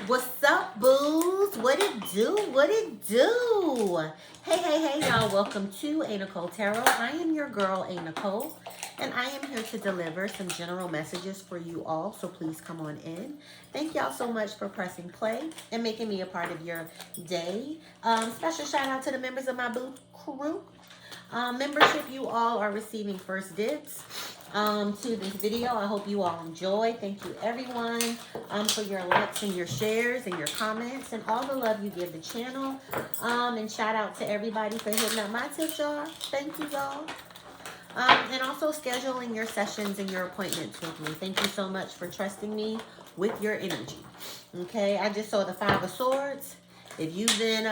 What's up, booze? What it do? What it do? Hey, y'all. Welcome to a.Nichole Tarot. I am your girl, a.Nichole, and I am here to deliver some general messages for you all, so please come on in. Thank y'all so much for pressing play and making me a part of your day. Special shout out to the members of my booth crew. Membership, you all are receiving first dibs to this video. I hope you all enjoy. Thank you everyone for your likes and your shares and your comments and all the love you give the channel. And shout out to everybody for hitting up my tip jar. Thank you, y'all. And also scheduling your sessions and your appointments with me. Thank you so much for trusting me with your energy. Okay, I just saw the Five of Swords. If you've been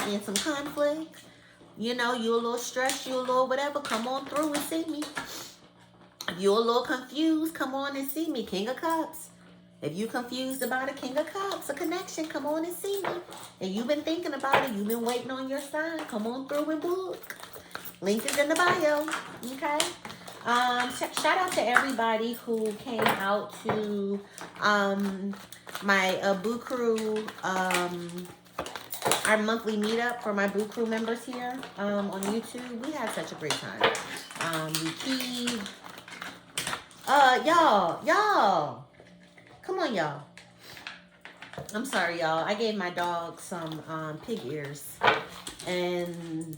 in some conflict, you know, you a little stressed, you a little whatever, come on through and see me. If you're a little confused, come on and see me. King of Cups. If you confused about a King of Cups, a connection, come on and see me. And you've been thinking about it, you've been waiting on your sign, come on through and book. Link is in the bio, okay? Shout out to everybody who came out to my Boo Crew, our monthly meetup for my Boo Crew members here on YouTube. We had such a great time. We keyed. Y'all. Come on, y'all. I'm sorry, y'all. I gave my dog some pig ears. And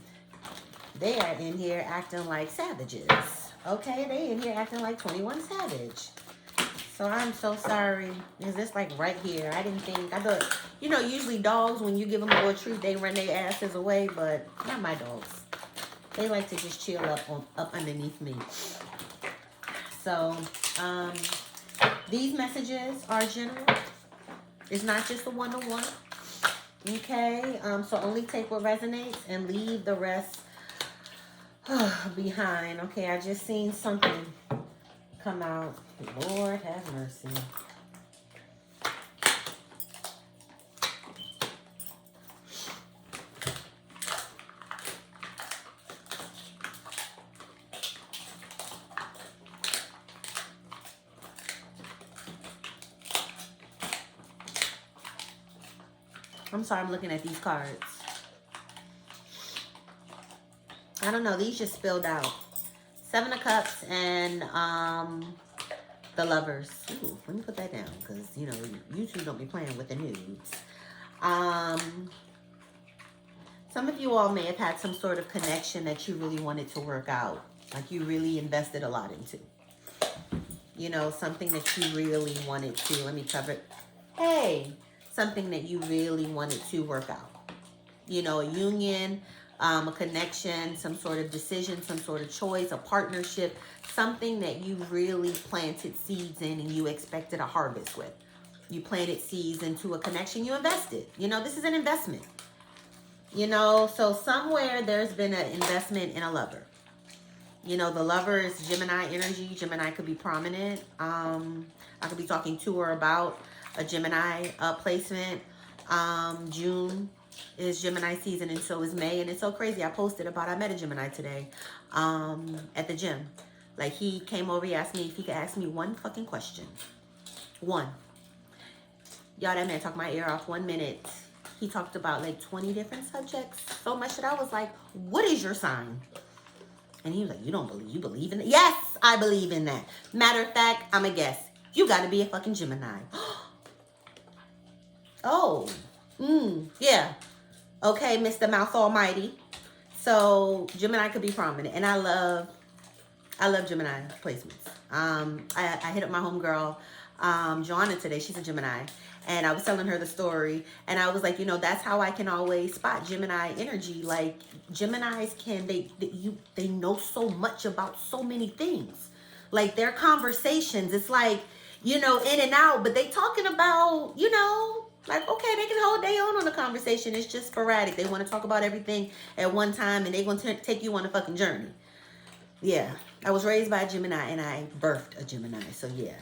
they are in here acting like savages. Okay? They in here acting like 21 Savage. So I'm so sorry. Is this like right here? I thought, you know, usually dogs, when you give them a little treat, they run their asses away, but not my dogs. They like to just chill up underneath me. So, these messages are general. It's not just a one-on-one. Okay? So only take what resonates and leave the rest behind. Okay, I just seen something come out. Lord have mercy. I'm sorry, I'm looking at these cards. I don't know, these just spilled out. Seven of Cups and the Lovers. Ooh, let me put that down because, you know, YouTube don't be playing with the nudes. Some of you all may have had some sort of connection that you really wanted to work out. Like you really invested a lot into. You know, something that you really wanted to, let me cover it. Hey, something that you really wanted to work out. You know, a union, a connection, some sort of decision, some sort of choice, a partnership, something that you really planted seeds in and you expected a harvest with. You planted seeds into a connection, you invested. You know, this is an investment. You know, so somewhere there's been an investment in a lover. You know, the Lover is Gemini energy. Gemini could be prominent. I could be talking to or about a Gemini placement. June is Gemini season and so is May. And it's so crazy. I posted about I met a Gemini today at the gym. Like he came over, he asked me if he could ask me one fucking question. One. Y'all, that man talked my ear off 1 minute. He talked about like 20 different subjects. So much that I was like, what is your sign? And he was like, you believe in it? Yes, I believe in that. Matter of fact, I'm a guess. You got to be a fucking Gemini. Oh, yeah. Okay, Mr. Mouth Almighty. So Gemini could be prominent. And I love Gemini placements. I hit up my homegirl, Joanna today. She's a Gemini. And I was telling her the story. And I was like, you know, that's how I can always spot Gemini energy. Like, Geminis they know so much about so many things. Like, their conversations, it's like, you know, in and out. But they talking about, you know, like, okay, they can hold their own on the conversation. It's just sporadic. They want to talk about everything at one time. And they're going to take you on a fucking journey. Yeah. I was raised by a Gemini and I birthed a Gemini. So, yeah.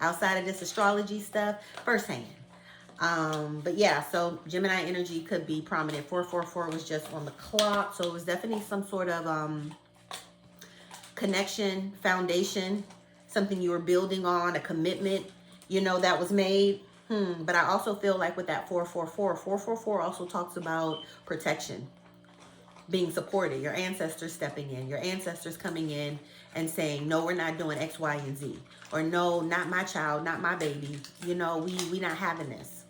Outside of this astrology stuff, firsthand. But yeah, so Gemini energy could be prominent. 444 was just on the clock. So it was definitely some sort of connection, foundation, something you were building on, a commitment, you know, that was made. But I also feel like with that 444 also talks about protection, being supported, your ancestors stepping in, your ancestors coming in and saying, no, we're not doing X, Y, and Z. Or no, not my child, not my baby. You know, we not having this.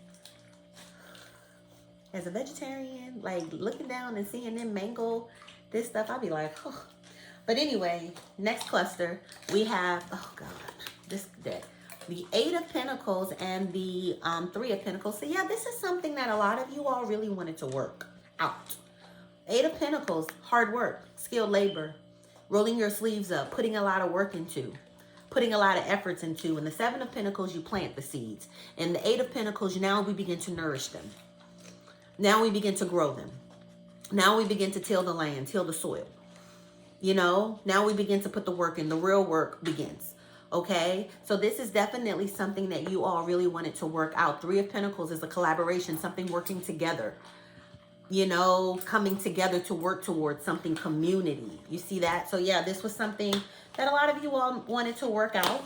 As a vegetarian, like looking down and seeing them mangle this stuff, I'll be like, oh. But anyway, next cluster, we have, oh God, this deck. The 8 of Pentacles and the 3 of Pentacles. So yeah, this is something that a lot of you all really wanted to work out. 8 of Pentacles, hard work, skilled labor, rolling your sleeves up, putting a lot of work into, putting a lot of efforts into. And the 7 of Pentacles, you plant the seeds. And the 8 of Pentacles, now we begin to nourish them. Now we begin to grow them. Now we begin to till the land, till the soil. You know, now we begin to put the work in. The real work begins. Okay, so this is definitely something that you all really wanted to work out. 3 of Pentacles is a collaboration, something working together. You know, coming together to work towards something, community. You see that? So yeah, this was something that a lot of you all wanted to work out.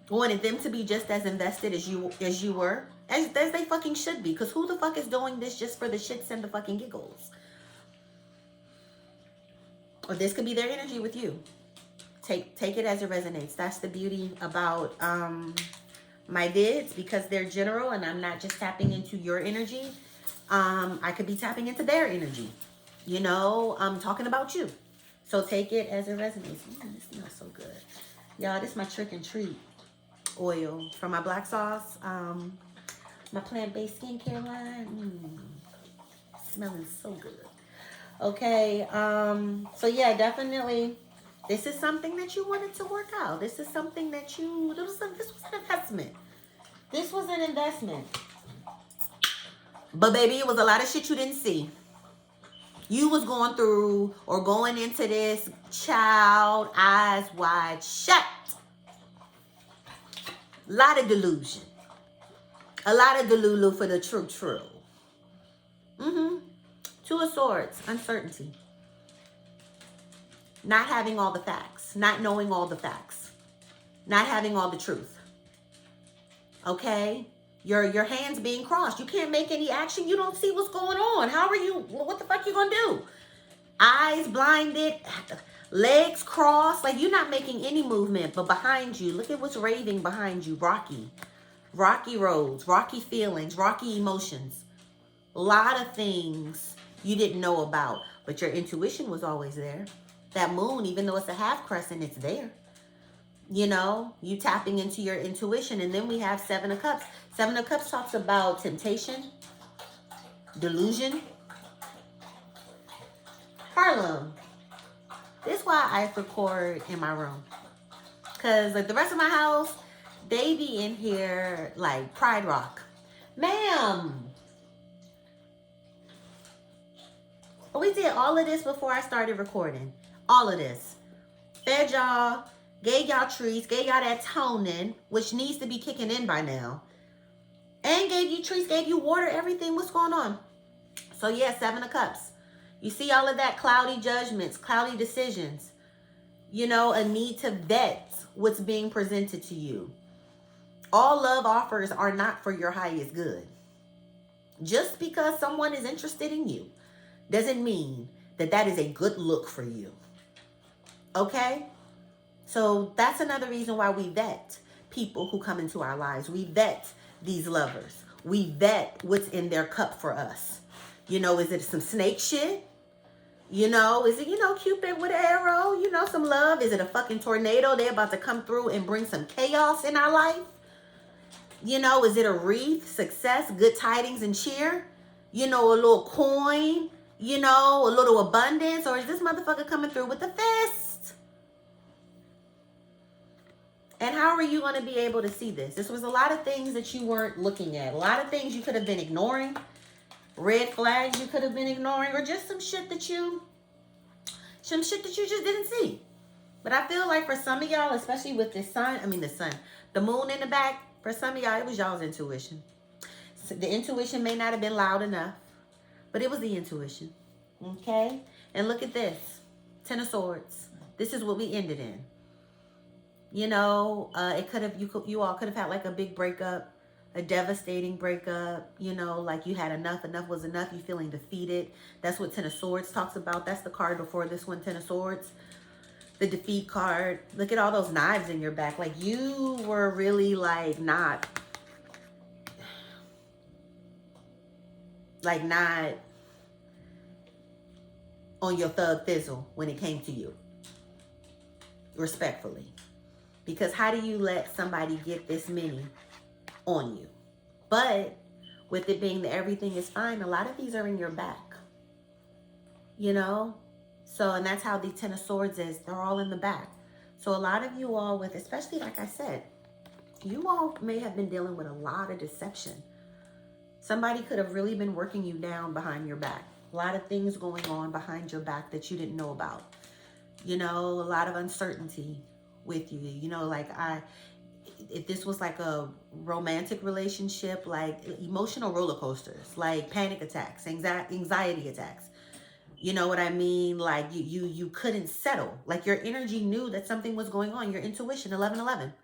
Wanted them to be just as invested as you were. As they fucking should be. Because who the fuck is doing this just for the shits and the fucking giggles? Or this could be their energy with you. Take it as it resonates. That's the beauty about my vids, because they're general and I'm not just tapping into your energy. I could be tapping into their energy. You know, I'm talking about you. So take it as it resonates. This smells so good. Y'all, this is my trick and treat oil from my black sauce. My plant-based skincare line. Smelling so good. Okay, so yeah, definitely. This is something that you wanted to work out. This is something that this was an investment. This was an investment. But baby, it was a lot of shit you didn't see. You was going through or going into this, child, eyes wide shut. A lot of delusion. A lot of delulu for the true. 2 of Swords, uncertainty. Not having all the facts. Not knowing all the facts. Not having all the truth. Okay? Your hands being crossed. You can't make any action. You don't see what's going on. How are you? What the fuck you gonna do? Eyes blinded. Legs crossed. Like you're not making any movement. But behind you, look at what's raving behind you. Rocky. Rocky roads. Rocky feelings. Rocky emotions. A lot of things you didn't know about. But your intuition was always there. That moon, even though it's a half crescent, it's there. You know, you tapping into your intuition. And then we have 7 of Cups. 7 of Cups talks about temptation, delusion. Harlem. This is why I record in my room. Because like the rest of my house, they be in here like Pride Rock. Ma'am. We did all of this before I started recording. All of this. Fed y'all, gave y'all treats, gave y'all that toning, which needs to be kicking in by now. And gave you treats, gave you water, everything. What's going on? So yeah, 7 of Cups. You see all of that cloudy judgments, cloudy decisions. You know, a need to vet what's being presented to you. All love offers are not for your highest good. Just because someone is interested in you doesn't mean that that is a good look for you. Okay? So that's another reason why we vet people who come into our lives. We vet these lovers. We vet what's in their cup for us. You know, is it some snake shit? You know, is it, you know, Cupid with an arrow? You know, some love? Is it a fucking tornado? They're about to come through and bring some chaos in our life? You know, is it a wreath, success, good tidings and cheer? You know, a little coin? You know, a little abundance? Or is this motherfucker coming through with a fist? And how are you going to be able to see this? This was a lot of things that you weren't looking at. A lot of things you could have been ignoring. Red flags you could have been ignoring. Or just some shit that you just didn't see. But I feel like for some of y'all, especially with this the moon in the back, for some of y'all, it was y'all's intuition. So the intuition may not have been loud enough, but it was the intuition. Okay? And look at this. 10 of Swords. This is what we ended in. You know, it could have, you all could have had like a big breakup, a devastating breakup. You know, like you had enough. Enough was enough. You feeling defeated. That's what Ten of Swords talks about. That's the card before this one, Ten of Swords, the defeat card. Look at all those knives in your back. Like you were really not not on your thug thizzle when it came to you, respectfully. Because how do you let somebody get this many on you? But with it being that everything is fine, a lot of these are in your back, you know? So, and that's how the Ten of Swords is. They're all in the back. So a lot of you all with, especially like I said, you all may have been dealing with a lot of deception. Somebody could have really been working you down behind your back. A lot of things going on behind your back that you didn't know about. You know, a lot of uncertainty with you. You know, like if this was like a romantic relationship, like emotional roller coasters, like panic attacks, anxiety attacks. You know what I mean? Like you couldn't settle. Like your energy knew that something was going on. Your intuition, 1111.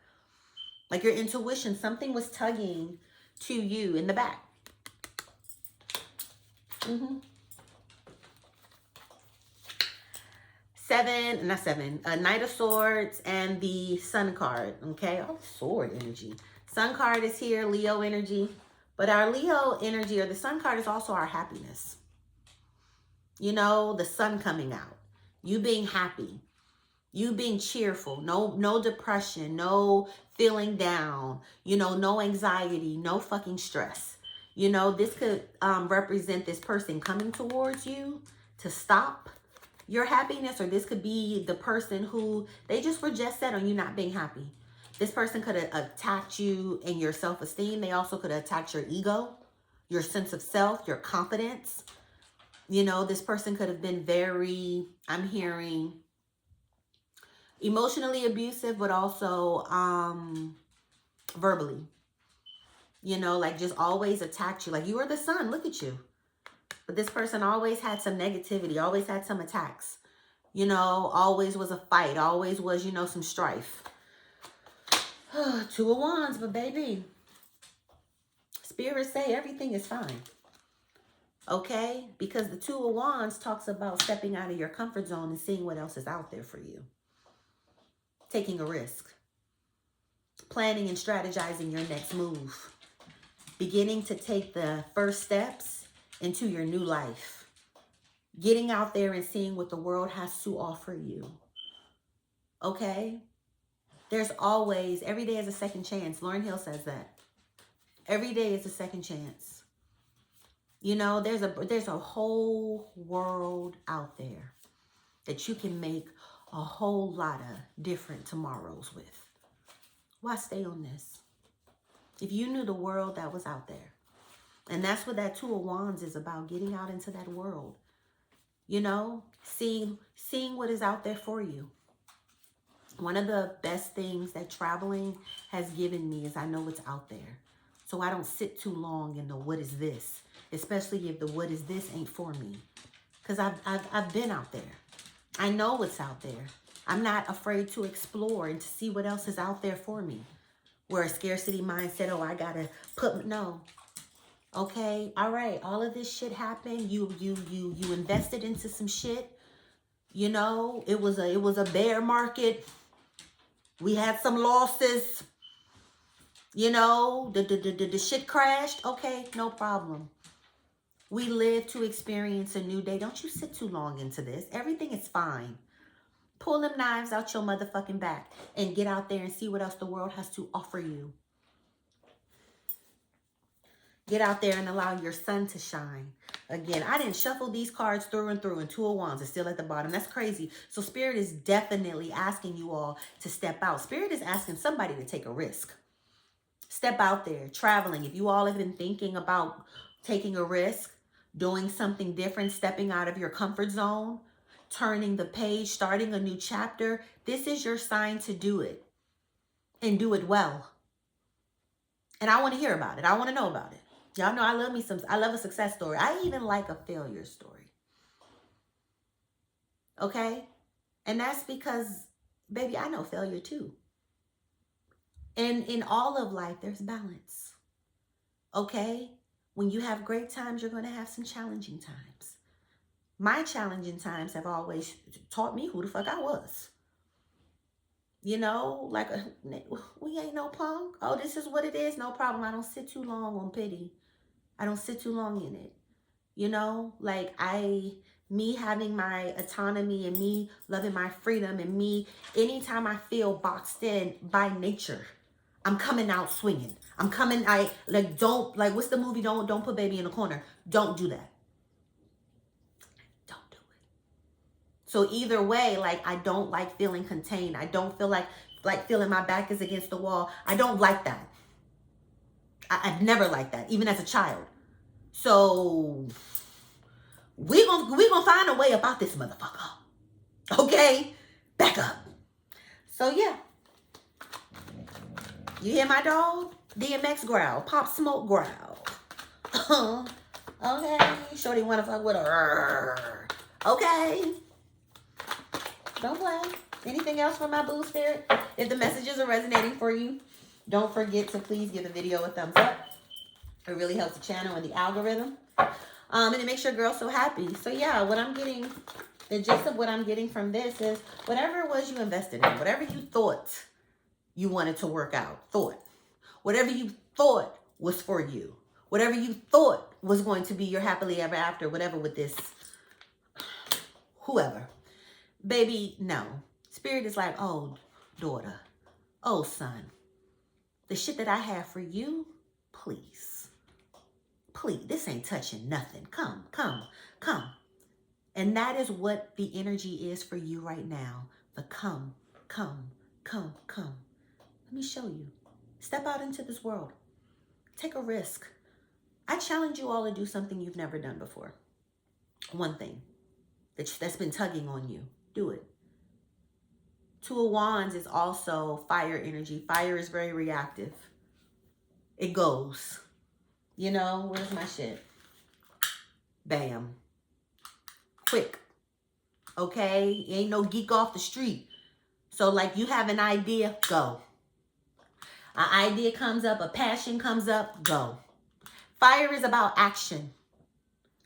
Like your intuition, something was tugging to you in the back. Knight of Swords and the Sun card. Okay, oh, sword energy. Sun card is here, Leo energy. But our Leo energy, or the Sun card, is also our happiness. You know, the sun coming out. You being happy. You being cheerful. No depression. No feeling down. You know, no anxiety. No fucking stress. You know, this could represent this person coming towards you to stop your happiness, or this could be the person who they just were just set on you not being happy. This person could have attacked you in your self-esteem. They also could have attacked your ego, your sense of self, your confidence. You know, this person could have been very, I'm hearing, emotionally abusive, but also verbally. You know, like just always attacked you. Like you were the sun, look at you. But this person always had some negativity, always had some attacks. You know, always was a fight, always was, you know, some strife. Two of Wands, but baby, spirits say everything is fine. Okay? Because the Two of Wands talks about stepping out of your comfort zone and seeing what else is out there for you. Taking a risk. Planning and strategizing your next move. Beginning to take the first steps into your new life. Getting out there and seeing what the world has to offer you. Okay? There's always, every day is a second chance. Lauryn Hill says that. Every day is a second chance. You know, there's a whole world out there that you can make a whole lot of different tomorrows with. Why stay on this? If you knew the world that was out there. And that's what that Two of Wands is about, getting out into that world. You know, seeing what is out there for you. One of the best things that traveling has given me is I know what's out there. So I don't sit too long in the what is this, especially if the what is this ain't for me. Because I've been out there. I know what's out there. I'm not afraid to explore and to see what else is out there for me. Where a scarcity mindset, oh, I gotta put, no. Okay, all right, all of this shit happened. You invested into some shit. You know, it was a bear market. We had some losses. You know, the shit crashed. Okay, no problem. We live to experience a new day. Don't you sit too long into this. Everything is fine. Pull them knives out your motherfucking back and get out there and see what else the world has to offer you. Get out there and allow your sun to shine. Again, I didn't shuffle these cards through and through, and Two of Wands is still at the bottom. That's crazy. So Spirit is definitely asking you all to step out. Spirit is asking somebody to take a risk. Step out there, traveling. If you all have been thinking about taking a risk, doing something different, stepping out of your comfort zone, turning the page, starting a new chapter, this is your sign to do it and do it well. And I want to hear about it. I want to know about it. Y'all know I love a success story. I even like a failure story. Okay? And that's because, baby, I know failure too. And in all of life, there's balance. Okay? When you have great times, you're going to have some challenging times. My challenging times have always taught me who the fuck I was. You know, like, we ain't no punk. Oh, this is what it is. No problem. I don't sit too long on pity. I don't sit too long in it. You know, like me having my autonomy and me loving my freedom and me, anytime I feel boxed in by nature, I'm coming out swinging. I'm coming, don't, like, what's the movie? Don't put baby in a corner. Don't do that. Don't do it. So either way, like, I don't like feeling contained. I don't feel like feeling my back is against the wall. I don't like that. I've never liked that, even as a child. So we gonna find a way about this motherfucker. Okay? Back up. So yeah. You hear my dog? DMX growl. Pop Smoke growl. Okay. Shorty wanna fuck with her. Okay. Don't play. Anything else from my boo spirit? If the messages are resonating for you, don't forget to please give the video a thumbs up. It really helps the channel and the algorithm. And it makes your girl so happy. So yeah, what I'm getting, the gist of what I'm getting from this is whatever it was you invested in, whatever you thought you wanted to work out, whatever you thought was for you, whatever you thought was going to be your happily ever after, whatever with this, whoever. Baby, no. Spirit is like, oh, daughter, oh, son, the shit that I have for you, please. Please, this ain't touching nothing. Come. And that is what the energy is for you right now. The come. Let me show you. Step out into this world. Take a risk. I challenge you all to do something you've never done before. One thing that's been tugging on you. Do it. Two of Wands is also fire energy. Fire is very reactive. It goes. You know, where's my shit? Bam. Quick. Okay? Ain't no geek off the street. So, like, you have an idea, go. An idea comes up, a passion comes up, go. Fire is about action.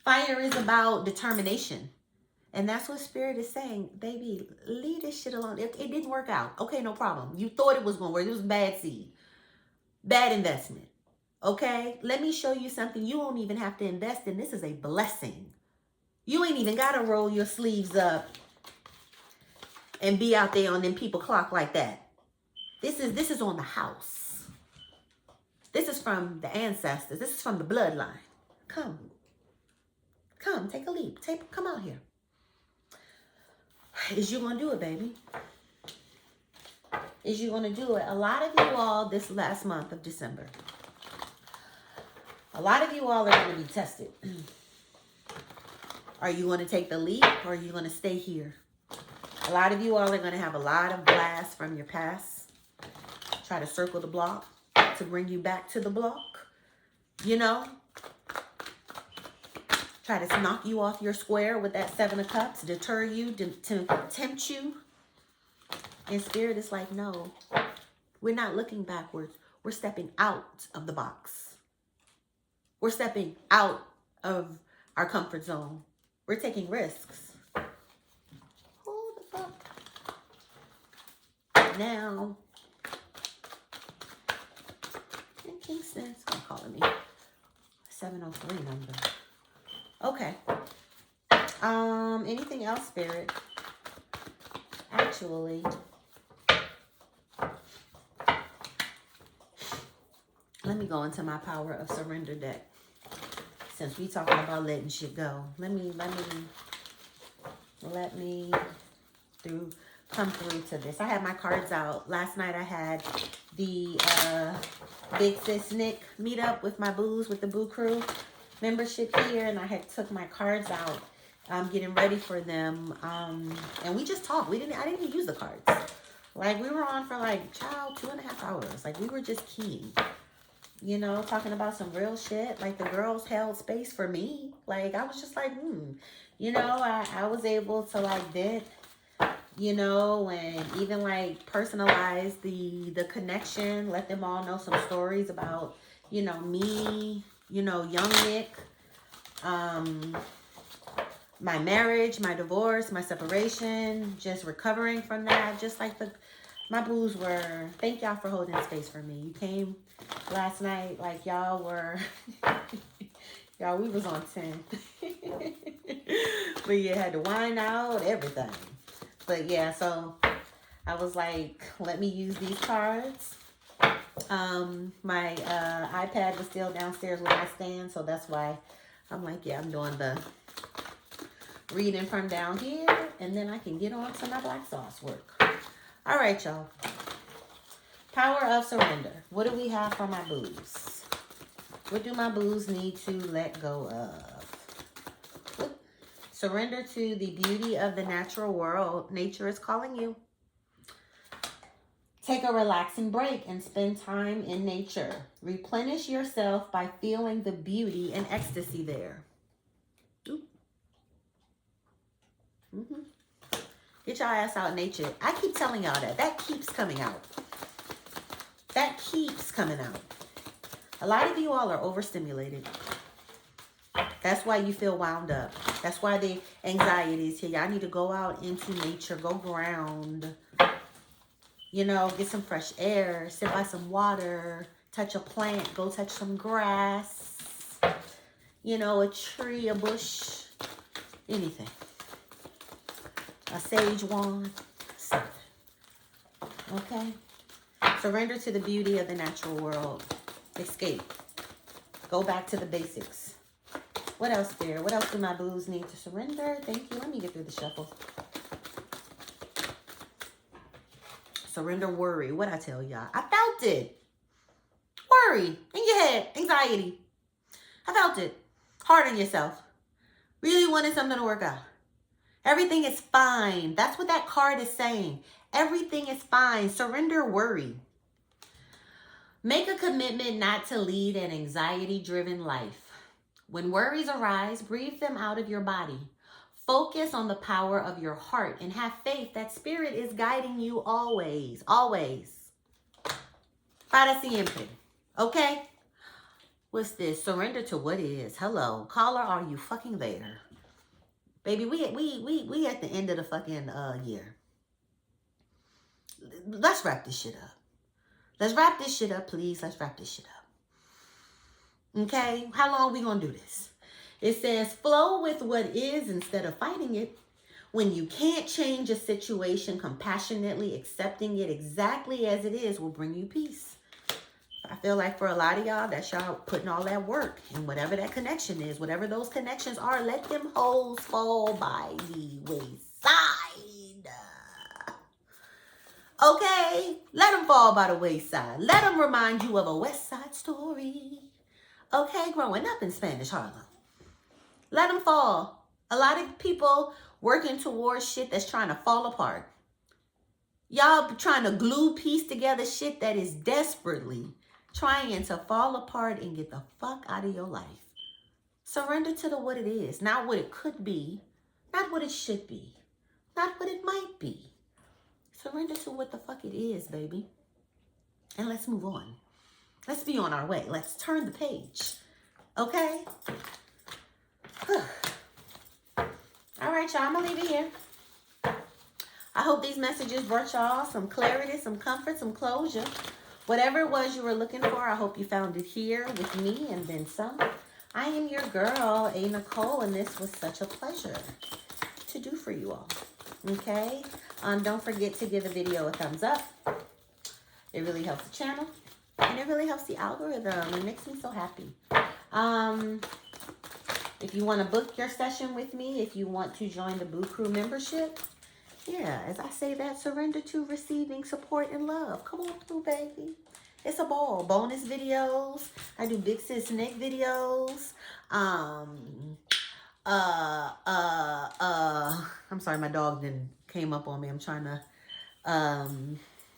Fire is about determination. And that's what Spirit is saying. Baby, leave this shit alone. It didn't work out. Okay, no problem. You thought it was going to work. It was bad seed. Bad investment. Okay? Let me show you something you won't even have to invest in. This is a blessing. You ain't even got to roll your sleeves up and be out there on them people clock like that. This is on the house. This is from the ancestors. This is from the bloodline. Come, take a leap. Come out here. Is you gonna do it, baby? Is you gonna do it? A lot of you all this last month of December, a lot of you all are gonna be tested. Are you gonna take the leap or are you gonna stay here? A lot of you all are gonna have a lot of blasts from your past. Try to circle the block to bring you back to the block. You know? Try to knock you off your square with that Seven of Cups, deter you, to tempt you. And Spirit is like, no, we're not looking backwards. We're stepping out of the box. We're stepping out of our comfort zone. We're taking risks. Who the fuck? Now, in Kingston, it's calling me. 703 number. Okay. Anything else, Spirit? Actually, let me go into my Power of Surrender deck. Since we talking about letting shit go, let me come through to this. I had my cards out. Last night I had the big Sis Nik meetup with my boos, with the Boo Crew membership here, and I had took my cards out, getting ready for them, and we just talked. I didn't even use the cards. Like, we were on for like 2.5 hours. Like, we were just keying, you know, talking about some real shit. Like, the girls held space for me. Like, I was just like, you know, I was able to like vent, you know, and even like personalize the connection. Let them all know some stories about, you know, me, you know, young Nick, my marriage, my divorce, my separation, just recovering from that. Just like my booze were. Thank y'all for holding space for me. You came last night like y'all were. Y'all, we was on 10. But you had to wind out everything. But yeah, so I was like, let me use these cards. My iPad was still downstairs with my stand, so that's why I'm like, yeah, I'm doing the reading from down here, and then I can get on to my black sauce work. All right, y'all. Power of surrender. What do we have for my booze? What do my booze need to let go of? Surrender to the beauty of the natural world. Nature is calling you. Take a relaxing break and spend time in nature. Replenish yourself by feeling the beauty and ecstasy there. Get your ass out in nature. I keep telling y'all that. That keeps coming out. That keeps coming out. A lot of you all are overstimulated. That's why you feel wound up. That's why the anxiety is here. Y'all need to go out into nature. Go ground. You know, get some fresh air. Sit by some water. Touch a plant. Go touch some grass. You know, a tree, a bush. Anything. A sage wand. Something. Okay? Surrender to the beauty of the natural world. Escape. Go back to the basics. What else there? What else do my booze need to surrender? Thank you. Let me get through the shuffle. Surrender worry. What I tell y'all? I felt it. Worry in your head. Anxiety. I felt it. Hard on yourself. Really wanted something to work out. Everything is fine. That's what that card is saying. Everything is fine. Surrender worry. Make a commitment not to lead an anxiety-driven life. When worries arise, breathe them out of your body. Focus on the power of your heart and have faith that spirit is guiding you always. Always. Para siempre. Okay? What's this? Surrender to what is. Hello. Caller, are you fucking there? Baby, we at the end of the fucking year. Let's wrap this shit up. Let's wrap this shit up, please. Let's wrap this shit up. Okay? How long are we going to do this? It says, flow with what is instead of fighting it. When you can't change a situation, compassionately accepting it exactly as it is will bring you peace. I feel like for a lot of y'all, that's y'all putting all that work. And whatever that connection is, whatever those connections are, let them hoes fall by the wayside. Okay? Let them fall by the wayside. Let them remind you of a West Side Story. Okay? Growing up in Spanish Harlem. Let them fall. A lot of people working towards shit that's trying to fall apart. Y'all trying to glue piece together shit that is desperately trying to fall apart and get the fuck out of your life. Surrender to what it is. Not what it could be. Not what it should be. Not what it might be. Surrender to what the fuck it is, baby. And let's move on. Let's be on our way. Let's turn the page. Okay? All right, y'all. I'm going to leave it here. I hope these messages brought y'all some clarity, some comfort, some closure. Whatever it was you were looking for, I hope you found it here with me and then some. I am your girl, a.Nichole, and this was such a pleasure to do for you all. Okay? Don't forget to give the video a thumbs up. It really helps the channel. And it really helps the algorithm. It makes me so happy. If you want to book your session with me, if you want to join the Boo Crew membership, yeah, as I say that, surrender to receiving support and love. Come on through, baby. It's a ball. Bonus videos. I do big Sis Nik videos. I'm sorry, my dog came up on me. I'm trying to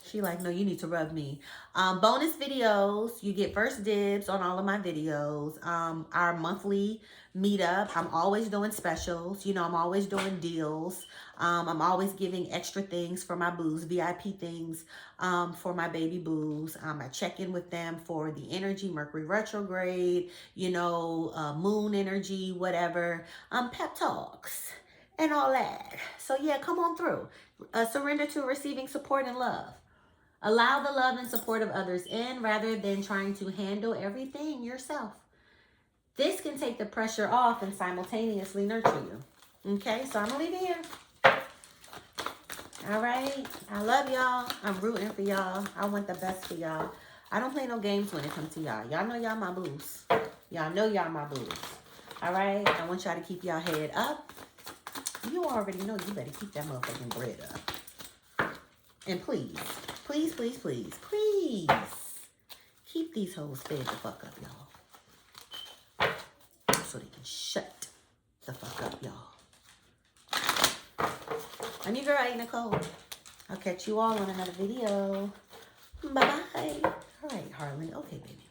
She like, no, you need to rub me. Bonus videos. You get first dibs on all of my videos. Our monthly meetup. I'm always doing specials. You know, I'm always doing deals. I'm always giving extra things for my boos, VIP things for my baby boos. I check in with them for the energy, Mercury retrograde, you know, moon energy, whatever. Pep talks and all that. So yeah, come on through. Surrender to receiving support and love. Allow the love and support of others in rather than trying to handle everything yourself. This can take the pressure off and simultaneously nurture you. Okay, so I'm going to leave it here. All right. I love y'all. I'm rooting for y'all. I want the best for y'all. I don't play no games when it comes to y'all. Y'all know y'all my boos. Y'all know y'all my boos. All right. I want y'all to keep y'all head up. You already know you better keep that motherfucking bread up. And please, please, please, please, please keep these hoes fed the fuck up, y'all. So they can shut the fuck up, y'all. I'm your girl, a.Nichole. I'll catch you all on another video. Bye-bye. All right, Harlan. Okay, baby.